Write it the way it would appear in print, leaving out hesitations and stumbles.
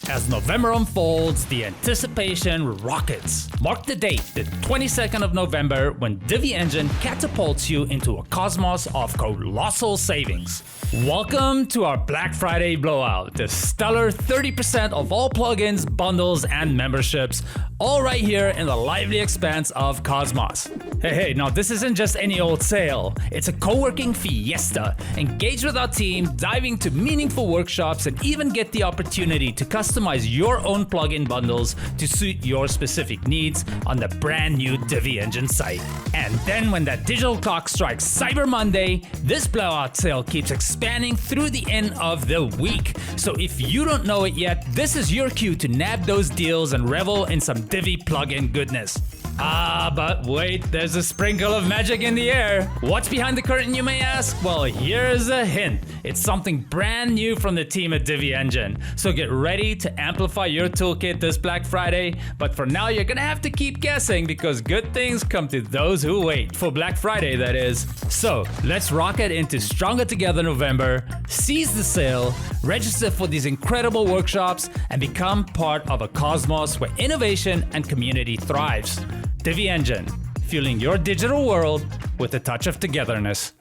As November unfolds, the anticipation rockets. Mark the date, the 22nd of November, when Divi Engine catapults you into a cosmos of colossal savings. Welcome to our Black Friday blowout, the stellar 30% of all plugins, bundles, and memberships, all right here in the lively expanse of Cosmos. Hey, now this isn't just any old sale. It's a co-working fiesta. Engage with our team, dive into meaningful workshops, and even get the opportunity to customize your own plugin bundles to suit your specific needs on the brand new Divi Engine site. And then when that digital clock strikes Cyber Monday, this blowout sale keeps expanding through the end of the week. So if you don't know it yet, this is your cue to nab those deals and revel in some Divi plugin goodness. But wait, there's a sprinkle of magic in the air. What's behind the curtain, you may ask? Well, here's a hint. It's something brand new from the team at Divi Engine. So get ready to amplify your toolkit this Black Friday. But for now, you're gonna have to keep guessing because good things come to those who wait. For Black Friday, that is. So let's rocket into Stronger Together November, seize the sale, register for these incredible workshops, and become part of a cosmos where innovation and community thrives. Divi Engine, fueling your digital world with a touch of togetherness.